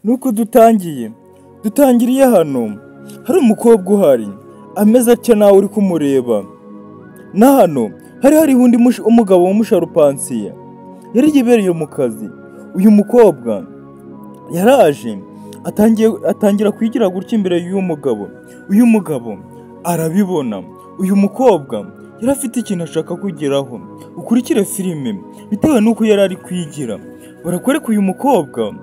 nuko dutangiriye hano hari umukobwa uhari ameze atya nawe uri kumureba, na hano hari undi umugabo w'umusharupansiya yari yibereye mu kazi. Uyu mukobwa yaraje atangira kwigira gutya imbere y'uyu mugabo. Uyu mugabo arabibona, uyu mukobwa yari afite ikintu ashaka kugeraho. Ukurikire filime bitewe n'uko yari ari kwigira. Barakwereka uyu mukobwa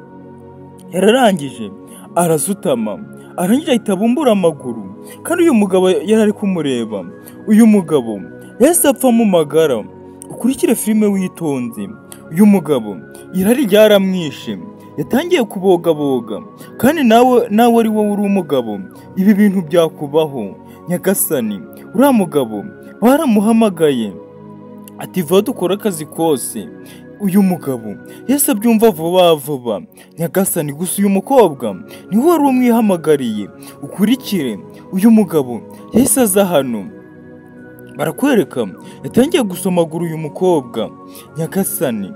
yararangije arasutama, arangije ahita abumbura amaguru, kandi uyu mugabo yari ari kumureba. Uyu mugabo yahise apfa mu magara. Ukurikire filime witonze. Uyu mugabo irari ryaramwishe, yatangiye kubogaboga, kandi nawe ari wowe uri umugabo ibi bintu byakubaho. Nyagasani, uriya mugabo baramuhamagaye ati vuba dukora akazi kose. Uyu mugabo yahise abyumva vuba. Nyagasani, gusa uyu mukobwa niwe wari umwihamagariye. Ukurikire uyu mugabo yahise aza hano. Barakwereka yatangiye gusomagura uyu mukobwa. Nyagasani,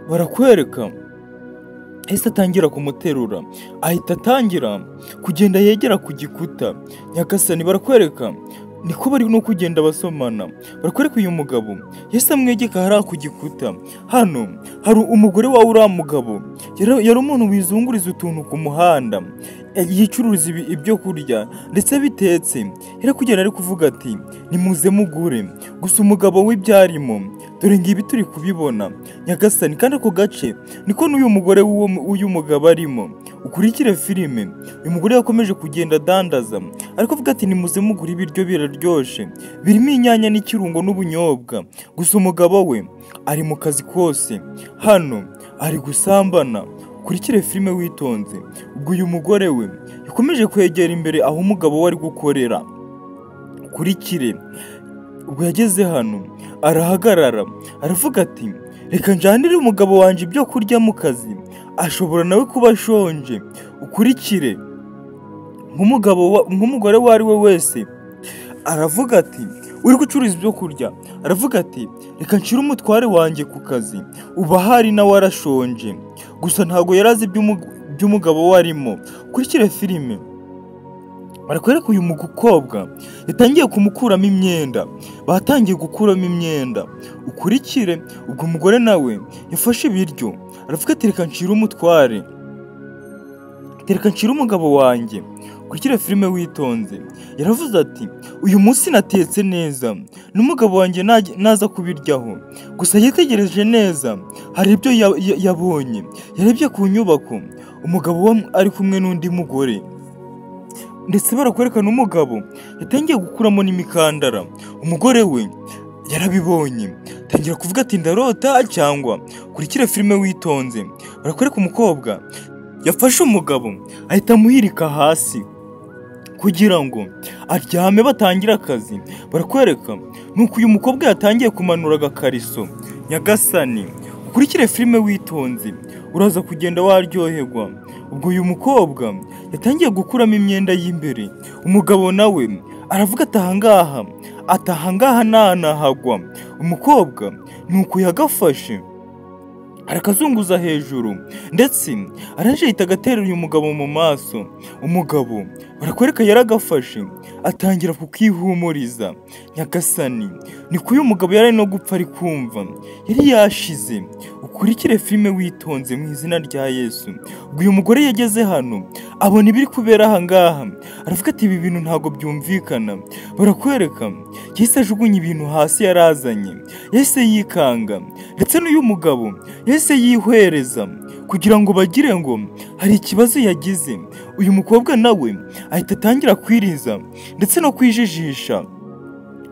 barakwereka yahise atangira kumuterura, ahita atangira kugenda yegera ku gikuta. Nyagasani, barakwereka niko bari no kugenda basomana. Barakwereka uyu mugabo yahise amwegeka hariya ku gikuta. Hano hari umugore wawe uriya mugabo yari umuntu wizunguriza utuntu ku muhanda, yicururiza ibyo kurya ndetse bitetse. Yari kugenda ari kuvuga ati nimuze mugure, gusa umugabo we byarimo dore ngibi turi kubibona. Nyagasani, kandi ako gace niko n'uyu mugore w'uyu mugabo arimo. Ukurikire filime, uyu mugore yakomeje kugenda adandaza ariko avuga ati nimuze mugure ibiryo biraryoshe, birimo inyanya n'ikirungo n'ubunyobwa. Gusa umugabo we ari mu kazi kose, hano ari gusambana. Ukurikire filime witonze. Ubwo uyu mugore we yakomeje kwegera imbere aho umugabo we ari gukorera. Ukurikire, ubwo yageze hano arahagarara aravuga ati reka njyanire umugabo wanjye ibyo kurya mu kazi, ashobora nawe kuba ashonje. Ukurikire, nk'umugore uwo ari we wese aravuga ati uri gucuruza ibyo kurya, aravuga ati reka nshire umutware wanjye ku kazi, uba ahari nawe arashonje. Gusa ntabwo yari azi iby'umugabo we arimo. Ukurikire filime, barakwereka uyu mukobwa yatangiye kumukuramo imyenda, batangiye gukuramo imyenda. Ukurikire, ubwo umugore nawe yafashe ibiryo aravuga ati reka nshire umutware, reka nshire umugabo wanjye. Ukurikire filime witonze. Yaravuze ati uyu munsi natetse neza n'umugabo wanjye naza kubiryaho. Gusa yitegereje neza, hari ibyo yabonye. Yarebye ku nyubako, umugabo we ari kumwe n'undi mugore, ndetse barakwereka n'umugabo yatangiye gukuramo n'imikandara. Umugore we yarabibonye, tangira kuvuga ati ndarota cyangwa. Ukurikire filime witonze. Barakwereka umukobwa yafashe umugabo ahita amuhirika hasi kugira ngo aryame batangire akazi. Barakwereka nuko uyu mukobwa yatangiye kumanura agakariso. Nyagasani, ukurikire filime witonze, uraza kugenda waryoherwa. Ubwo uyu mukobwa yatangiye gukuramo imyenda y'imbere. Umugabo nawe aravuga ati ahangaha ntanahagwa. Umukobwa nuko yagafashe arakazunguza hejuru, ndetse arangije ahita agaterera uyu mugabo mu maso. Umugabo barakwereka yaragafashe atangira kukihumuriza. Nyagasani, niko uyu mugabo yari no gupfa ari kumva yari yashize. Ukurikire filime witonze mu izina rya Yesu. Ubwo uyu mugore yageze hano abona ibiri kubera ahangaha, aravuga ati ibi bintu ntabwo byumvikana. Barakwereka yahise ajugunya ibintu hasi yarazanye, yahise yikanga, ndetse n'uyu mugabo yahise yihwereza kugira ngo bagire ngo hari ikibazo yagize. Uyu mukobwa nawe ahita atangira kwiriza ndetse no kwijijisha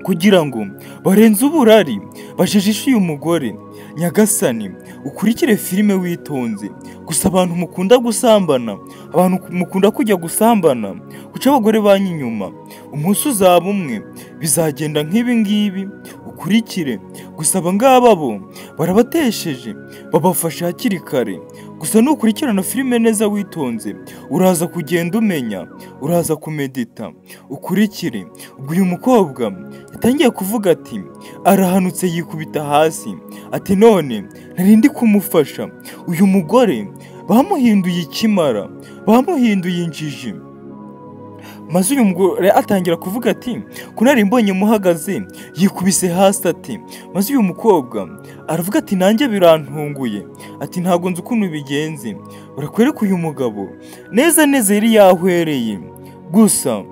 kugira ngo barenze uburari bajijishe uyu mugore. Nyagasani, ukurikire filime witonze. Gusa abantu mukunda gusambana, abantu mukunda kujya gusambana, guca abagore banyu inyuma, umunsi uzaba umwe bizagenda nk'ibi ngibi. ukurikire. Gusa aba ngaba bo barabatesheje, babafashe hakiri kare. Gusa nukurikirana filime neza witonze, uraza kugenda umenya, uraza kumedita, ukurikire. Ubwo uyu mukobwa yatangiye kuvuga ati arahanutse yikubita hasi, ati none nari kumufasha, uyu mugore bamuhinduye ikimara, bamuhinduye injiji. Maze uyu mugore atangira kuvuga ati ko nari mbonye muhagaze yikubise hasi ati. Maze uyu mukobwa aravuga ati nanjye birantunguye, ati ntabwo nzi ukuntu bigenze. Barakwereka uyu mugabo neza neza yari yahwereye. Gusa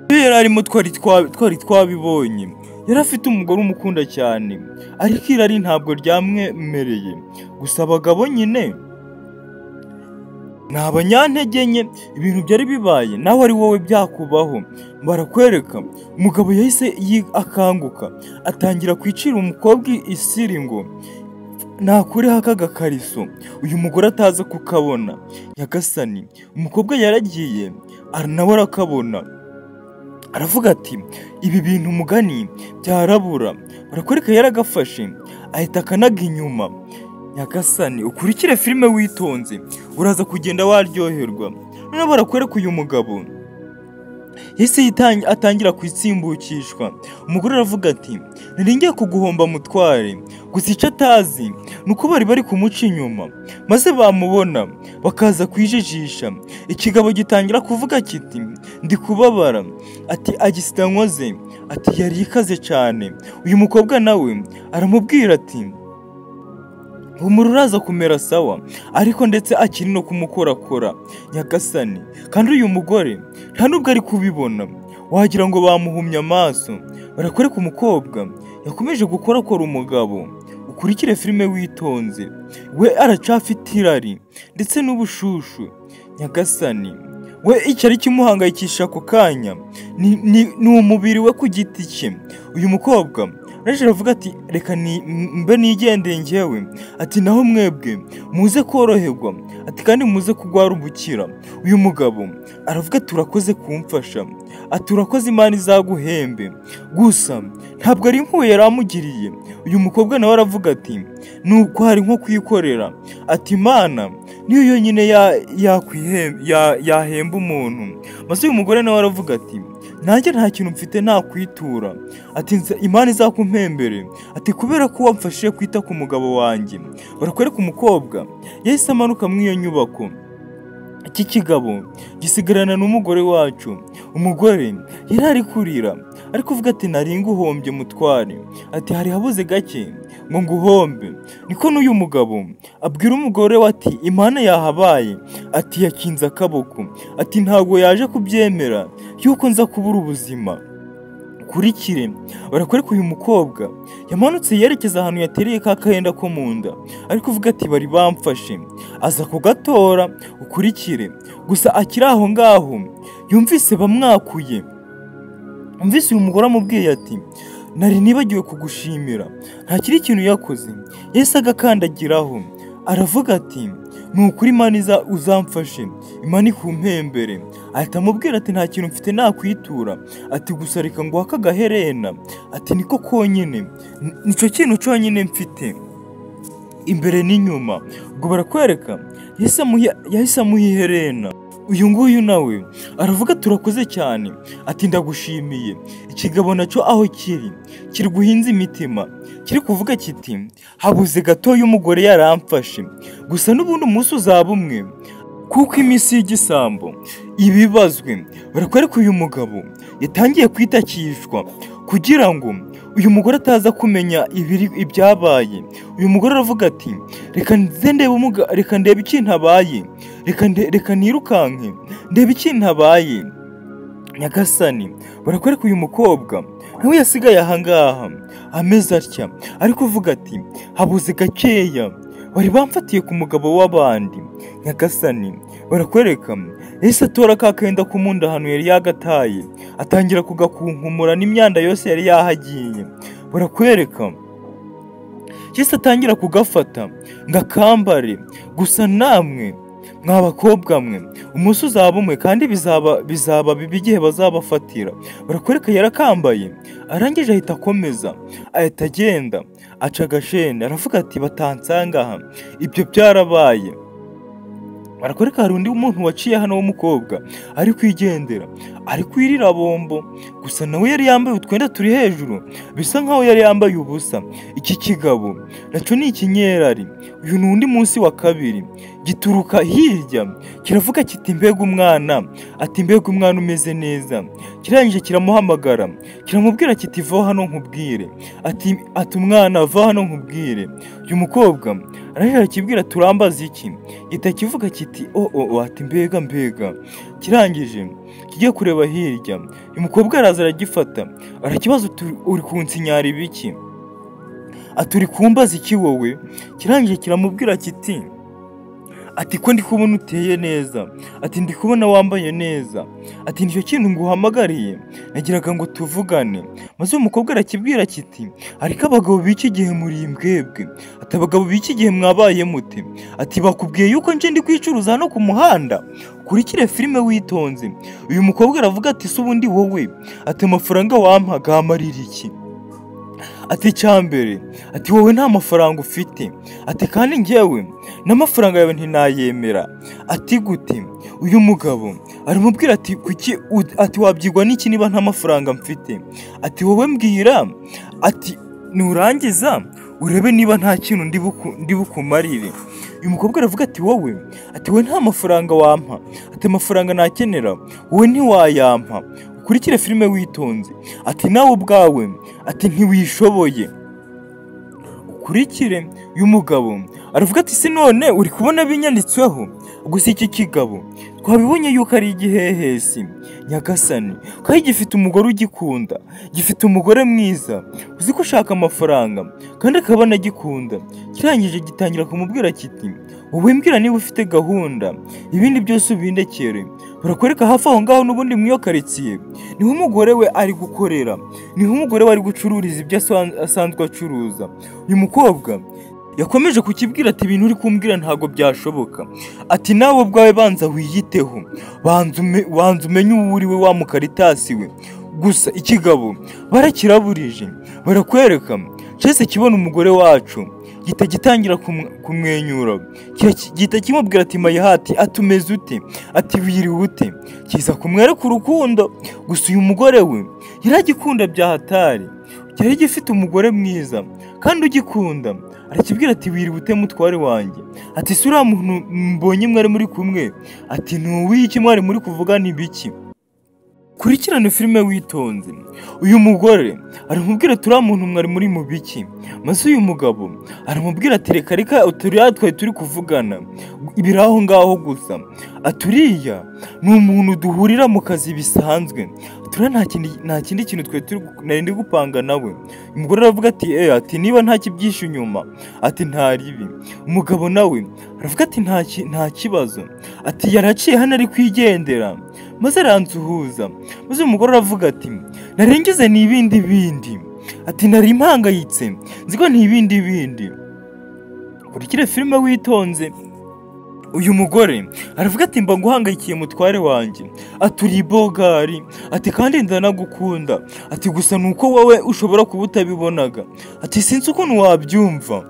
yari arimo twari twabibonye, yari afite umugore umukunda cyane, ariko irari ntabwo ryamwemereye. Gusa abagabo nyine ni abanyantege nke, ibintu byari bibaye nawe ari wowe byakubaho. Barakwereka umugabo yahise akanguka, atangira kwicira umukobwa isiri ngo nakureho aka gakariso uyu mugore ataza kukabona. Nyagasani, umukobwa yaragiye nawe arakabona, aravuga ati ibi bintu umugani byarabura. Barakwereka yaragafashe ahita akanaga inyuma. Nyagasani, ukurikire filime witonze, uraza kugenda waryoherwa. Noneho barakwereka uyu mugabo yahise atangira kwitsimbukishwa. Umugore aravuga ati nari ngiye kuguhomba mutware. Gusa icyo atazi ni uko bari kumuca inyuma, maze bamubona bakaza kwijijisha. Ikigabo gitangira kuvuga kiti ndi kubabara, ati agisida nkoze, ati yari ikaze cyane. Uyu mukobwa nawe aramubwira ati humura uraza kumera sawa, ariko ndetse akiri no kumukorakora. Nyagasani, kandi uyu mugore nta nubwo ari kubibona, wagira ngo bamuhumye amaso. Barakwereka umukobwa yakomeje gukorakora umugabo. Ukurikire filime witonze, we aracafite irari ndetse n'ubushushu. Nyagasani, we icyari kimuhangayikisha ako kanya ni umubiri we ku giti cye. Uyu mukobwa araje aravuga ati reka mbe nigendeye njyewe, ati naho mwebwe muze koroherwa, ati kandi muze kugwara ubukira. Uyu mugabo aravuga ati urakoze kumfasha, ati urakoze Imana izaguhembe. Gusa ntabwo ari impuhwe yari amugiriye. Uyu mukobwa nawe aravuga ati nuko hari nko kwikorera, ati Imana niyo yonyine yahemba umuntu. Maze uyu mugore nawe aravuga ati nanjye nta kintu mfite nakwitura, ati Imana izakumpembere, ati kubera ko wamfashije kwita ku mugabo wanjye. Barakwereka umukobwa yahise amanuka muri iyo nyubako. Iki kigabo gisigarana n'umugore wacu. Umugore yari ari kurira, ari kuvuga ati nari nguhombye mutware, ati hari habuze gake ngo nguhombe. Niko n'uyu mugabo abwira umugore we ati Imana yahabaye, ati yakinze akaboko, ati ntabwo yaje kubyemera yuko nza kubura ubuzima. Ukurikire. Barakwereka uyu mukobwa yamanutse yerekeza ahantu yatereye ka kahenda ko mu nda, ari kuvuga ati bari bamfashe, aza kugatora. Ukurikire. Gusa akiri aho ngaho yumvise bamwakuye. Umvise uyu mugore amubwiye ati nari nibagiwe kugushimira, nta kiri ikintu yakoze. Yahise agakandagiraho, aravuga ati ni ukuri Imana uzamfashe, Imana ikumpembere. Ahita amubwira ati nta kintu mfite nakwitura, ati gusa reka nguhe aka gaherena, ati niko konyine, nicyo kintu cyonyine mfite imbere n'inyuma. Ubwo barakwereka yahise amuha iherena. Uyu nguyu nawe aravuga turakoze cyane, ati ndagushimiye. Ikigabo nacyo aho kiri guhinza imitima, kiri kuvuga kiti habuze gatoya umugore yaramfashe. Gusa n'ubundi umunsi uzaba umwe, kuko iminsi y'igisambo ibibazwe. Barakwereka uyu mugabo yatangiye kwitakishwa kugira ngo uyu mugore ataza kumenya ibyabaye. Uyu mugore aravuga ati reka ndebe ikintu abaye, reka nirukanke ndebe ikintu abaye. Nyagasani, barakwereka uyu mukobwa nawe yasigaye ahangaha ameze atya, ari kuvuga ati habuze gakeya bari bamfatiye ku mugabo w'abandi. Nyagasani, barakwereka yahise atora ka kenda k'umunda ahantu yari yagataye, atangira kugakunkumura n'imyanda yose yari yahagiye. Barakwereka yahise atangira kugafata ngo akambare. Gusa namwe mwa bakobwa mwe, umunsi uzaba umwe kandi bizaba bibi igihe bazabafatira. Barakwereka yarakambaye, arangije ahita akomeza, ahita agenda aca agashene, aravuga ati batansanga aha, ibyo byarabaye. Barakwereka hari undi muntu waciye hano w'umukobwa ari kwigendera, ari kwirira bombo, gusa nawe yari yambaye utwenda turi hejuru, bisa nkaho yari yambaye ubusa. Iki kigabo nacyo ni ikinyerari. Uyu ni undi munsi wa kabiri, gituruka hirya kiravuga kiti mbega umwana, ati mbega umwana umeze neza. Kirangije kiramuhamagara, kiramubwira kiti va hano nkubwire, ati umwana va hano nkubwire. Uyu mukobwa arangije arakibwira turambaza iki, gihita kivuga kiti ati mbega. Kirangije kigiye kureba hirya, uyu mukobwa araza aragifata, arakibaza uri kunsinyara ibiki, ati uri kumbaza iki wowe. Kirangije kiramubwira kiti ati ko ndi kubona uteye neza, ati ndi kubona wambaye neza, ati nicyo kintu nguhamagariye, nagiraga ngo tuvugane. Maze uwo mukobwa arakibwira kiti ariko abagabo b'iki gihe muri imbwebwe, ati abagabo b'iki gihe mwabaye mute, ati bakubwiye yuko nje ndi kwicuruza hano ku muhanda, ukurikire filime witonze. Uyu mukobwa aravuga ati se ubundi wowe, ati amafaranga wampaga amarira iki, ati cyambere, ati wowe nta mafaranga ufite, ati kandi njyewe n'amafaranga yawe ntinayemera. Ati gute? Uyu mugabo aramubwira ati kuki, ati wabyigwa n'iki niba nta mafaranga mfite, ati wowe mbwira, ati nurangiza urebe niba nta kintu ndi bukumarire. Uyu mukobwa aravuga ati wowe, ati wowe nta mafaranga wampa, ati amafaranga nakenera wowe ntiwayampa, ukurikire filime witonze, ati nawe ubwawe, ati ntiwishoboye, ukurikire. Uyu mugabo aravuga ati se none uri kubona binyanditsweho, gusa iki kigabo twabibonye yuko ari igihehesi nyagasani, kandi gifite umugore ugikunda, gifite umugore mwiza uzi ko ushaka amafaranga kandi akaba anagikunda. Kirangije gitangira kumubwira kiti wowe mbwira niba ufite gahunda, ibindi byose ubindekere. Barakwereka hafi aho ngaho n'ubundi mu iyo karitsiye niho umugore we ari gukorera, niho umugore we ari gucururiza ibyo asanzwe acuruza. Uyu mukobwa yakomeje kukibwira ati ibintu uri kumbwira ntabwo byashoboka, ati nawe ubwawe banza wiyiteho, banza umenye uwo uri we wa mukaritasi we. Gusa ikigabo barakiraburije, barakwereka cyese kibona umugore wacu gihita gitangira kumwenyura, gihita kimubwira ati mayihati, atumeze ute, ati wiriwe ute, kiza kumwereka urukundo. Gusa uyu mugore we yaragikunda bya hatari, cyari gifite umugore mwiza kandi ugikunda. Arakibwira ati wiriwe ute mutware wanjye, ati se uriya muntu mbonye mwari muri kumwe, ati ntuwiki mwari muri kuvugana ibiki. Kurikirana filime witonze. Uyu mugore aramubwira ati uriya muntu mwari muri mu biki, maze uyu mugabo aramubwira ati reka uturiya twari turi kuvugana ibiri aho ngaho gusa, ati uriya ni umuntu duhurira mu kazi bisanzwe, turiya nta kindi kintu nari ndi gupanga nawe. Umugore aravuga ati ati niba nta kibyishe inyuma, ati nta ribi. Umugabo nawe aravuga ati nta kibazo, ati yaraciye hano ari kwigendera, maze aransuhuza. Maze umugore aravuga ati narengize ni ibindi, ati nari mpangayitse nziko ni ibindi. Kurikire filime witonze. Uyu mugore aravuga ati mba nguhangayikiye mutware wanjye, ati uri bogari, ati kandi ndanagukunda, ati gusa nuko wowe ushobora kuba utabibonaga, ati sinzi ukuntu wabyumva,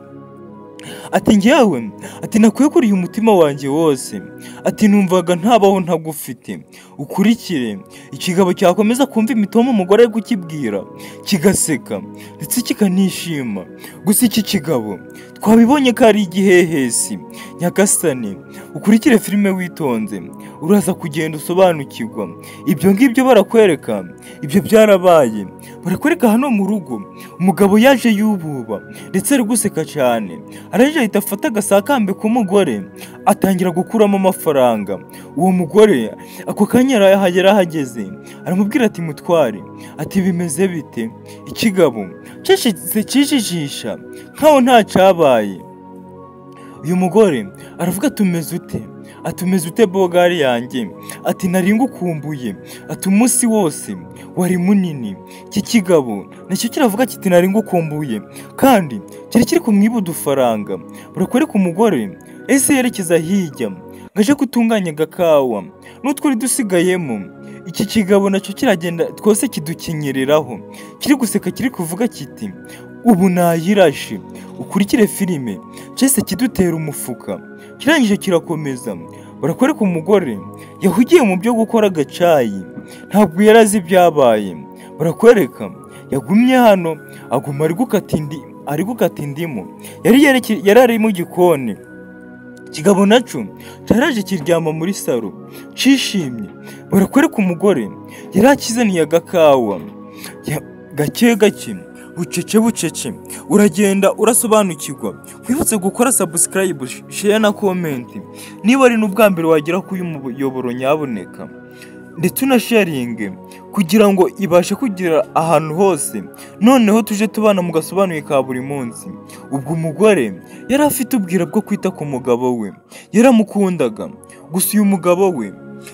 ati njyewe, ati nakweguriye umutima wanjye wose, ati numvaga ntabaho ntagufite. Ukurikire. Ikigabo cyakomeza kumva imitomo umugore ari kukibwira, kigaseka ndetse kikanishima. Gusa iki kigabo twabibonye ko ari igihehesi nyagasani. Ukurikire filime witonze, uraza kugenda usobanukirwa. Ibyo ngibyo barakwereka, ibyo byarabaye. Barakwereka hano mu rugo umugabo yaje yububa ndetse ari guseka cyane, araje ahita afata agasakambe k'umugore atangira gukuramo amafaranga. Uwo mugore ako kanya yarahageze, aramubwira ati mutware, ati bimeze bite. Ikigabo cyashitse kijijisha nkaho nta cyabaye. Uyu mugore aravuga tumeze ute, atumeze ute bogari yanjye, ati nari ngukumbuye, ati umunsi wose wari munini. Iki kigabo nacyo kiravuga kiti nari ngukumbuye kandi kiri kumwiba udufaranga. Barakwereka umugore ese yerekeza hirya gaje gutunganya agakawa n'utwari dusigayemo. Iki kigabo nacyo kiragenda twose kidukenyereraho, kiri guseka, kiri kuvuga kiti ubu nayirashe. Ukurikire filime cyese kidutera umufuka. Kirangije kirakomeza, barakwereka umugore yahugiye mu byo gukora agacayi, ntabwo yarazi ibyabaye. Barakwereka yagumye hano, aguma ari gukata indimu, yari ari mu gikoni. Kigabo naco cyaraje kiryama muri saro cishimye. Barakwereka umugore yari akizaniye agakawa gake gake, bucece. Uragenda urasobanukirwa. Wibutse gukora subscribe, share na comment niba ari n'ubwa mbere wagera ku uyu muyoboro, nyaboneka ndetse unasharinge kugira ngo ibashe kugera ahantu hose. Noneho tuje tubana mu gasobanuye ka buri munsi. Ubwo umugore yari afite ubwira bwo kwita ku mugabo we, yaramukundaga, gusa uyu mugabo we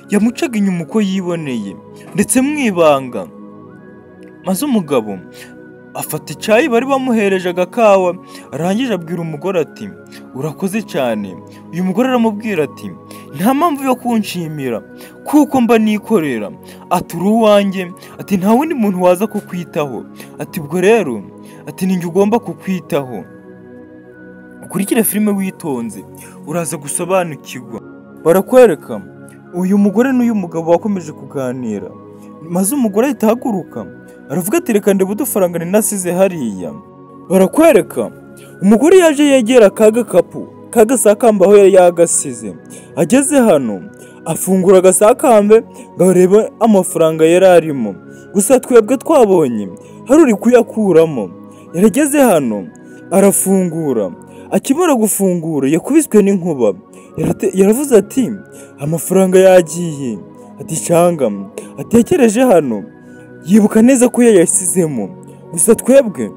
yamucaga inyuma uko yiboneye ndetse mwibanga. Maze umugabo afata icyayi bari bamuhereje agakawa, arangije abwira umugore ati urakoze cyane. Uyu mugore aramubwira ati nta mpamvu yo kunshimira kuko mba nikorera, ati uri uwanjye, ati nta wundi muntu waza kukwitaho, ati ubwo rero ati ninjye ugomba kukwitaho. Ukurikire filime witonze uraza gusobanukirwa. Barakwereka uyu mugore n'uyu mugabo bakomeje kuganira, maze umugore ahita ahaguruka aravuga ati reka ndebe udufaranga ninasize hariya. Barakwereka umugore yaje yegera kagakapu kagasakambe aho yari yagasize. Ageze hano afungura agasakambe ngo arebe amafaranga yari arimo, gusa twebwe twabonye hari uri kuyakuramo. Yarageze hano arafungura, akimara gufungura yakubiswe n'inkuba. Yaravuze ati amafaranga yagiye. Ati cyanga atekereje hano yibuka neza ko yayasizemo, gusa twebwe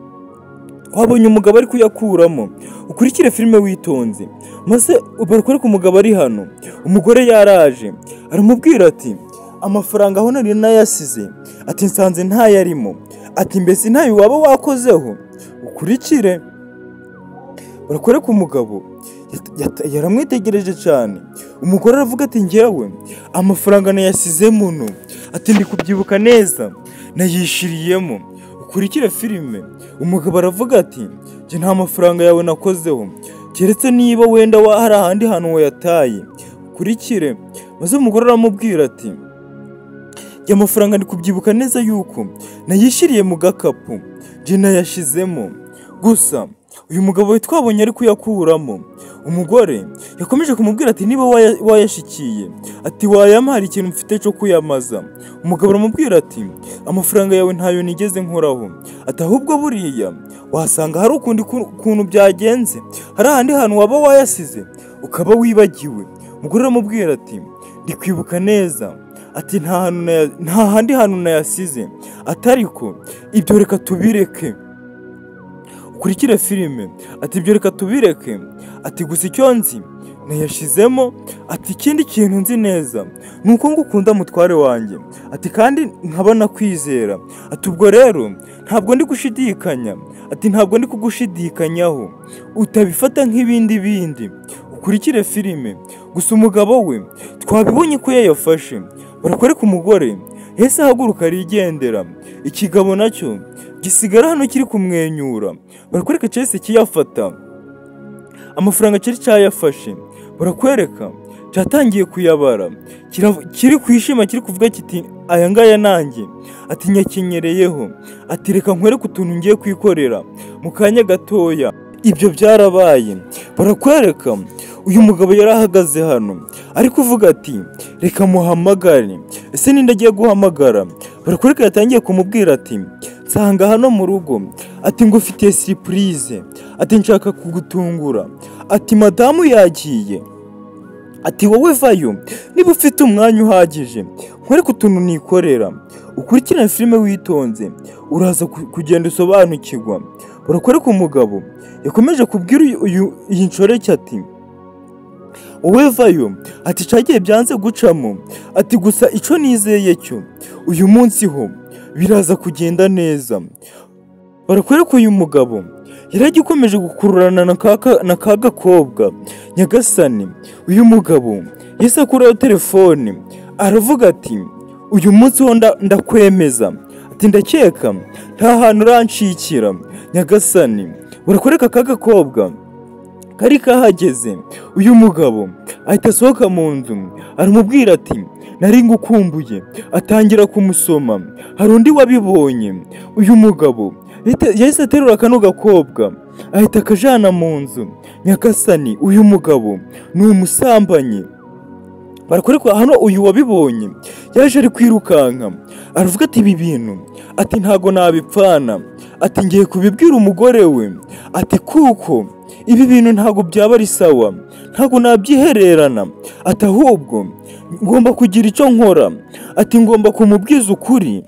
twabonye umugabo ari kuyakuramo. Ukurikire filime witonze. Maze barakwereka umugabo ari hano, umugore yaraje aramubwira ati amafaranga aho nari nayasize, ati nsanze ntayarimo, ati mbese ntayo waba wakozeho. Ukurikire barakwereka umugabo yaramwitegereje cyane. Umugore aravuga ati njyewe amafaranga nayasize muno, ati ndi kubyibuka neza nayishiriyemo. Ukurikire filime. Umugabo aravuga ati njye nta mafaranga yawe nakozeho, keretse niba wenda hari ahandi hantu wayataye. Ukurikire. Maze umugore aramubwira ati njye amafaranga ndi kubyibuka neza yuko nayishiriye mu gakapu, njye nayashizemo, gusa uyu mugabo we twabonye ari kuyakuramo. Umugore yakomeje kumubwira ati niba wayashikiye, ati wayama hari ikintu mfite cyo kuyamaza. Umugabo aramubwira ati amafaranga yawe ntayo nigeze nkoraho, ati ahubwo buriya wasanga hari ukundi kuntu byagenze, hari ahandi hantu waba wayasize ukaba wibagiwe. Umugore aramubwira ati ndi kwibuka neza, ati nta handi hantu nayasize, atariko ibyo reka tubireke. Ukurikire filime. Ati ibyo reka tubireke, ati gusa icyo nzi nayashizemo, ati ikindi kintu nzi neza nuko ngukunda mutware wanjye, ati kandi nkabona kwizera, ati ubwo rero ntabwo ndi gushidikanya, ati ntabwo ndi kugushidikanyaho, utabifata nk'ibindi. Ukurikire filime. Gusa umugabo we twabibonye ko yayafashe. Barakwereka umugore hese ahaguruka arigendera. Ikigabo nacyo gisigara hano kiri kumwenyura. Barakwereka cyese kiyafata amafaranga cyari cyayafashe. Barakwereka cyatangiye kuyabara, kiri kwishima, kiri kuvuga kiti aya ngaya nanjye, ati nyakenyereyeho, ati reka nkwereke utuntu ngiye kwikorera mu kanya gatoya. Ibyo byarabaye. Barakwereka uyu mugabo yari ahagaze hano ari kuvuga ati reka muhamagare. Ese ninde agiye guhamagara? Barakwereka yatangiye kumubwira ati nsanga hano mu rugo, ati ngufitiye surprise, ati nshaka kugutungura, ati madamu yagiye, ati wowe vayo niba ufite umwanya uhagije nkwereke utuntu nikorera. Ukurikirane filime witonze uraza kugenda usobanukirwa. Barakwereka umugabo yakomeje kubwira iyi nshoreke ati wowe vayo, ati cyagiye byanze gucamo, ati gusa icyo nizeye cyo uyu munsi ho biraza kugenda neza. Barakwereka uyu mugabo yari agikomeje gukururana na ka gakobwa. Nyagasani, uyu mugabo yahise akuraho telefone aravuga ati uyu munsi ho ndakwemeza, ati ndakeka nta hantu urancikira. Nyagasani, barakwereka ka gakobwa kari kahageze. Uyu mugabo ahita asohoka mu nzu aramubwira ati nari ngukumbuye, atangira kumusoma. Hari undi wabibonye. Uyu mugabo yahise aterura kano gakobwa ahita akajana mu nzu. Nyagasani, uyu mugabo ni umusambanyi. Barakwereka hano uyu wabibonye yaje ari kwirukanka aravuga ati ibi bintu, ati ntago nabipfana, ati ngiye kubibwira umugore we, ati kuko ibi bintu ntago byaba ari sawa, ntago nabyihererana, ati ahubwo ngomba kugira icyo nkora, ati ngomba kumubwiza ukuri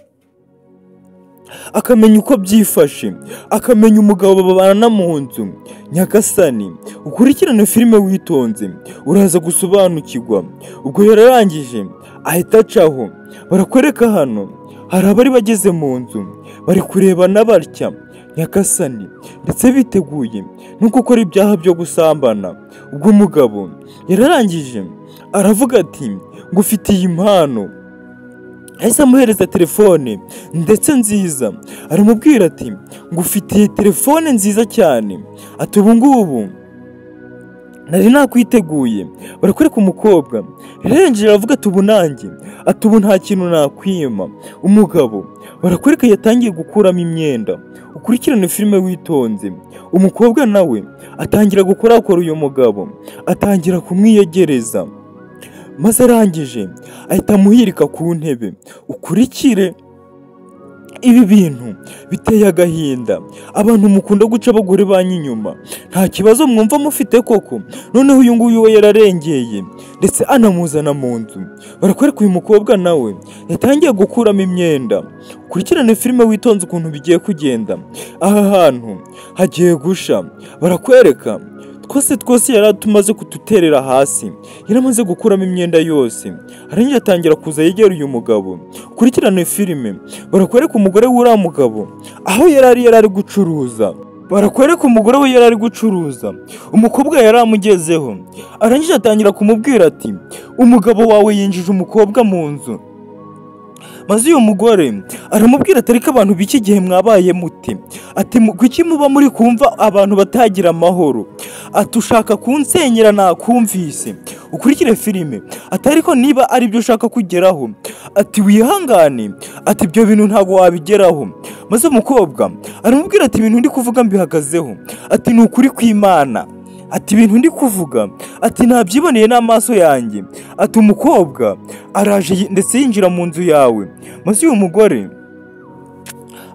akamenya uko byifashe, akamenya umugabo babana mu nzu. Nyagasani, ukurikirane filime witonze uraza gusobanukirwa. Ubwo yararangije ahita acaho. Barakwereka hano hari abari bageze mu nzu bari kurebana batya. Nyagasani, ndetse biteguye no gukora ibyaha byo gusambana. Ubwo umugabo yararangije aravuga ati ngufitiye impano. Ahise amuhereza telefone ndetse nziza, aramubwira ati ngufitiye telefone nziza cyane, ati ubu ngubu nari nakwiteguye. Barakwereka umukobwa yarengeje aravuga ati ubu nanjye, ati ubu nta kintu nakwima. Umugabo barakwereka yatangiye gukuramo imyenda. Ukurikirane filime witonze. Umukobwa nawe atangira gukorakora uyu mugabo, atangira kumwiyegereza, maze arangije ahita amuhirika ku ntebe. Ukurikire, ibi bintu biteye agahinda. Abantu mukunda guca abagore banyu inyuma, nta kibazo mwumva mufite koko? Noneho uyu nguyu we yararengeye ndetse anamuzana mu nzu. Barakwereka uyu mukobwa nawe yatangiye gukuramo imyenda. Ukurikirane filime witonze ukuntu bigiye kugenda. Aha hantu hagiye gusha. Barakwereka twose yari tumaze kututerera hasi, yaramaze gukuramo imyenda yose. Arangije atangira kuza yegera uyu mugabo. Ukurikirane filime. Barakwereka umugore w'uriya mugabo aho yari ari gucuruza. Barakwereka umugore we yari ari gucuruza. Umukobwa yari amugezeho. Arangije atangira kumubwira ati umugabo wawe yinjije umukobwa mu nzu. Maze uyu mugore aramubwira ati ariko abantu b'iki gihe mwabaye muti, ati kuki muba muri kumva abantu batagira amahoro, ati ushaka kunsenyera nakumvise. Ukurikire filime. Ati ariko niba ari byo ushaka kugeraho, ati wihangane, ati ibyo bintu ntabwo wabigeraho. Maze umukobwa aramubwira ati ibintu ndi kuvuga mbihagazeho, ati ni ukuri kw'Imana, ati ibintu ndi kuvuga, ati nabyiboneye n'amaso yanjye. Ati umukobwa araje ndetse yinjira mu nzu yawe. Maze uyu mugore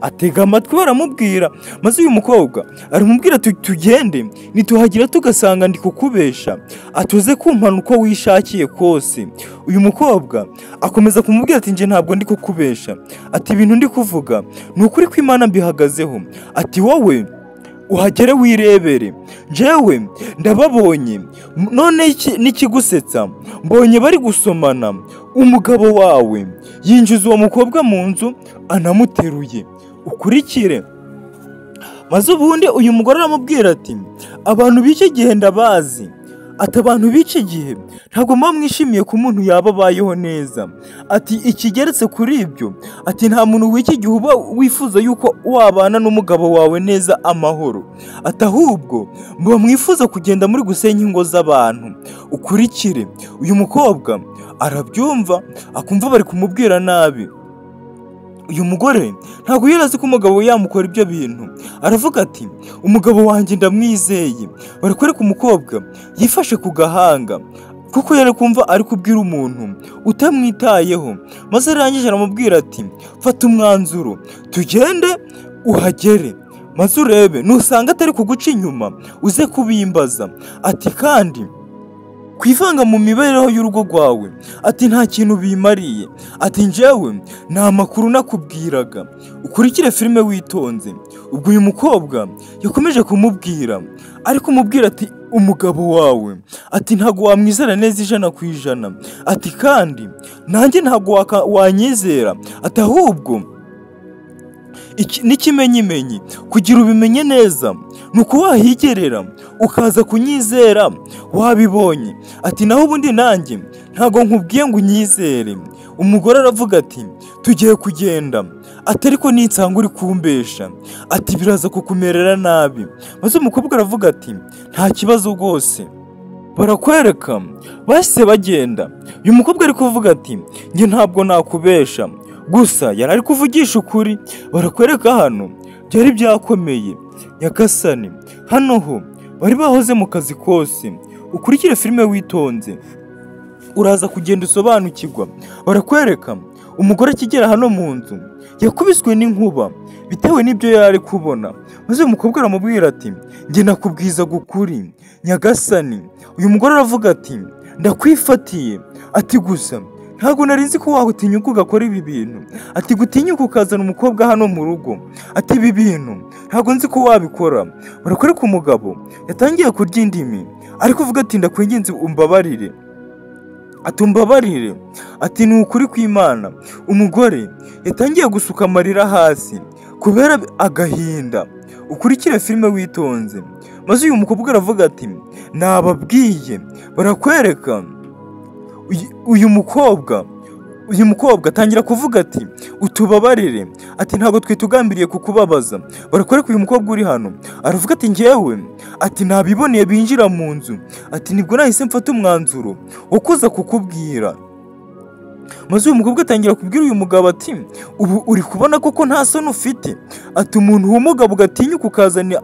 atega amatwi baramubwira. Maze uyu mukobwa aramubwira ati tugende, nituhagira tugasanga ndi kukubesha, atuze kumpana uko wishakiye kose. Uyu mukobwa akomeza kumubwira ati nje ntabwo ndi kukubesha, ati ibintu ndi kuvuga ni ukuri kw'Imana mbihagazeho, ati wowe uhagere wirebere, njyewe ndababonye. None n'ikigusetsa mbonye bari gusomana, umugabo wawe yinjiza uwo mukobwa mu nzu anamuteruye. Ukurikire. Maze ubundi uyu mugore aramubwira ati abantu b'iki gihe ndabazi, ati abantu b'iki gihe ntabwo muba mwishimiye ko umuntu yaba abayeho neza, ati ikigeretse kuri ibyo, ati nta muntu w'iki gihe uba wifuza yuko wabana n'umugabo wawe neza amahoro, ati ahubwo muba mwifuza kugenda muri gusenya ingo z'abantu. Ukurikire. Uyu mukobwa arabyumva akumva bari kumubwira nabi. Uyu mugore ntabwo yarazi ko umugabo yamukora ibyo bintu. Aravuga ati umugabo wanjye ndamwizeye. Barakwereka umukobwa yifashe ku gahanga kuko yari kumva ari kubwira umuntu utamwitayeho. Maze arangije aramubwira ati fata umwanzuro tugende uhagere, maze urebe nusanga atari kuguca inyuma uze kubimbaza. Ati kandi kwivanga mu mibereho y'urugo rwawe, ati nta kintu bimariye, ati njyewe nta makuru nakubwiraga. Ukurikire filime witonze. Ubwo uyu mukobwa yakomeje kumubwira, ariko umubwira ati umugabo wawe, ati ntago wamwizera neza 100%, ati kandi nanjye ntago wanyizera, ati ahubwo n'ikimenyimenyi kugira ubimenye neza nuko wahigerera ukaza kunyizera wabibonye. Ati naho ubundi nanjye ntago nkubwiye ngo unyizere. Umugore aravuga ati tugiye kugenda. Ati ariko ninsanga uri kumbesha, ati biraza kukumerera nabi. Maze umukobwa aravuga ati nta kibazo rwose. Barakwereka bahise bagenda. Uyu mukobwa ari kuvuga ati njye ntabwo nakubesha, gusa yari ari kuvugisha ukuri. Barakwereka hano byari byakomeye. Nyagasani, hano ho bari bahoze mu kazi kose. Ukurikire filime witonze uraza kugenda usobanukirwa. Barakwereka umugore akigera hano mu nzu yakubiswe n'inkuba bitewe n'ibyo yari kubona. Maze umukobwa aramubwira ati njye nakubwiza gukuri Nyagasani. Uyu mugore aravuga ati ndakwifatiye. Ati gusa ntabwo nari nzi ko wagutinyuka ugakora ibi bintu. Ati gutinyuka ukazana umukobwa hano mu rugo, ati ibi bintu ntabwo nzi ko wabikora. Barakwereka umugabo yatangiye kurya indimi ari kuvuga ati ndakwinginze umbabarire. Ati umbabarire. Ati ni ukuri kw'Imana. Umugore yatangiye gusuka amarira hasi kubera agahinda. Ukurikire filime witonze. Maze uyu mukobwa aravuga ati nababwiye. Barakwereka uyu mukobwa atangira kuvuga ati utubabarire. Ati ntabwo twe tugambiriye kukubabaza. Barakwereka uyu mukobwa uri hano aravuga ati njyewe, ati nabiboneye binjira mu nzu, ati nibwo nahise mfata umwanzuro wo kuza kukubwira. Maze uyu mukobwa atangira kubwira uyu mugabo ati ubu uri kubona koko nta soni ufite. Ati umuntu w'umugabo ugatinyuka ukazana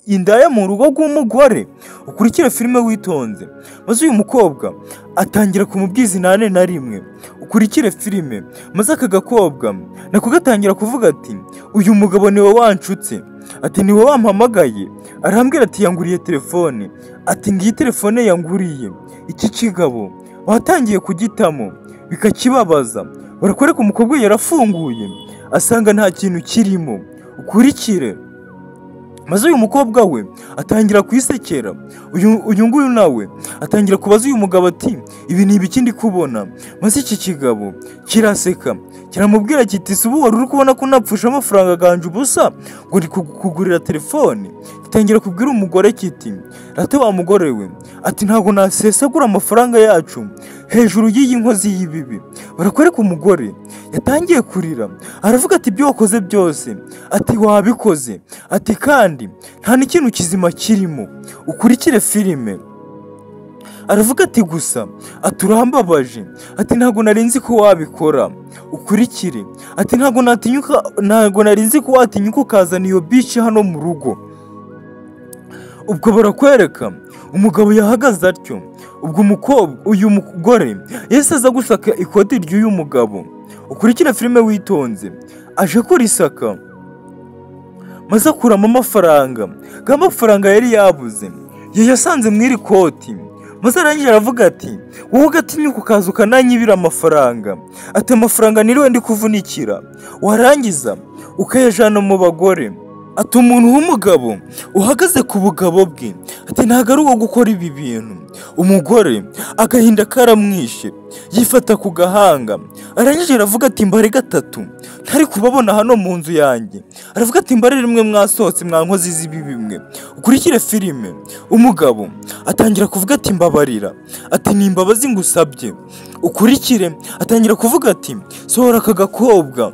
indaya mu rugo rw'umugore. Ukurikire filime witonze. Maze uyu mukobwa atangira kumubwiza inane na rimwe. Ukurikire filime. Maze aka gakobwa nako gatangira kuvuga ati uyu mugabo niwe wanshutse. Ati niwe wampamagaye. Arambwira ati yanguriye telefone. Ati ngiyi telefone yanguriye. Iki kigabo watangiye kugitamo bikakibabaza. Barakwereka umukobwa yarafunguye asanga nta kintu kirimo. Ukurikire. Maze uyu mukobwa we atangira kwisekera. Uyu nguyu nawe atangira kubaza uyu mugabo ati ibi ni ibiki ndi kubona. Maze iki kigabo kiraseka kiramubwira kiti si ubu wari uri kubona ko napfusha amafaranga ganje ubusa ngo ndi kugurira telefone. Gitangira kubwira umugore kiti rate wa mugore we, ati ntabwo nasesagura amafaranga yacu hejuru y'iyi nkozi y'ibibi. Barakwereka umugore yatangiye kurira aravuga ati ibyo wakoze byose, ati wabikoze, ati kandi nta n'ikintu kizima kirimo. Ukurikire filime. Aravuga ati gusa aturambabaje. Ati ntabwo nari nzi ko wabikora. Ukurikire. Ati ntabwo nari nzi ko watinyuka ukazana iyo bici hano mu rugo. Ubwo barakwereka umugabo yahagaze atyo. Ubwo uyu mugore yahise aza gusaka ikoti ry'uyu mugabo. Ukurikire filime witonze. Aje kurisaka maze akuramo amafaranga. Amafaranga yari yabuze yasanze mw'iri koti. Maze arangije aravuga ati wowe ugatinyuka ukaza ukananyibira amafaranga. Ati amafaranga niriwe ndi kuvunikira warangiza ukayajana mu bagore. Ati umuntu w'umugabo uhagaze ku bugabo bwe, ati ntabwo ari uwo gukora ibi bintu. Umugore agahinda karamwishe yifata ku gahanga. Arangije aravuga ati mbare gatatu ntari kubabona hano mu nzu yanjye. Aravuga ati mbare rimwe mwasohotse mwankozi z'ibibi mwe. Ukurikire filime. Umugabo atangira kuvuga ati mbabarira. Ati ni imbabazi ngusabye. Ukurikire atangira kuvuga ati sohora aka gakobwa.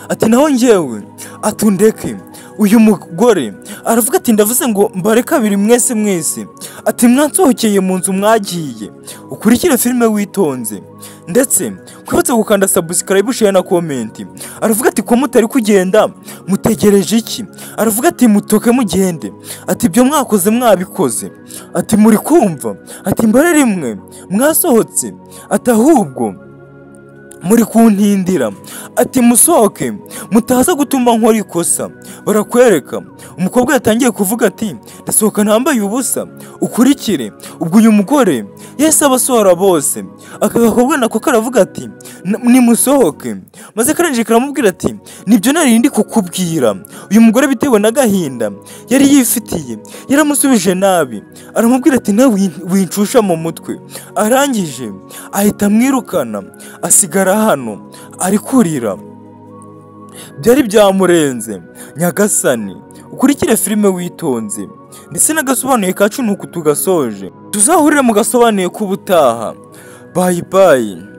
Ati naho njyewe atundeke. Uyu mugore aravuga ati ndavuze ngo mbare kabiri mwese. Ati mwansohokeye mu nzu mwagiye. Ukurikire filime witonze. Ndetse kwibutse gukanda subscribe, share na comment. Aravuga ati ko mutari kugenda mutegereje iki? Aravuga ati mutoke mugende. Ati ibyo mwakoze mwabikoze. Ati muri kumva. Ati mbare rimwe mwasohotse. Ati ahubwo muri kuntindira. Ati musohoke mutaza gutuma nkora ikosa. Barakwereka umukobwa yatangiye kuvuga ati ndasohoka ntambaye ubusa. Ukurikire. Ubwo uyu mugore yese abasohora bose. Aka gakobwa nako karavuga ati nimusohoke. Maze karangije karamubwira ati nibyo nari ndi kukubwira. Uyu mugore bitewe n'agahinda yari yifitiye yaramusubije nabi. Aramubwira ati nawe wincusha mu mutwe. Arangije ahita amwirukana asigara hano ari kurira. Byari byamurenze. Nyagasani ukurikire filime witonze, ndetse n'agasobanuye kacu nuko tugasoje. Tuzahurire mu gasobanuye k'ubutaha. Bye bye.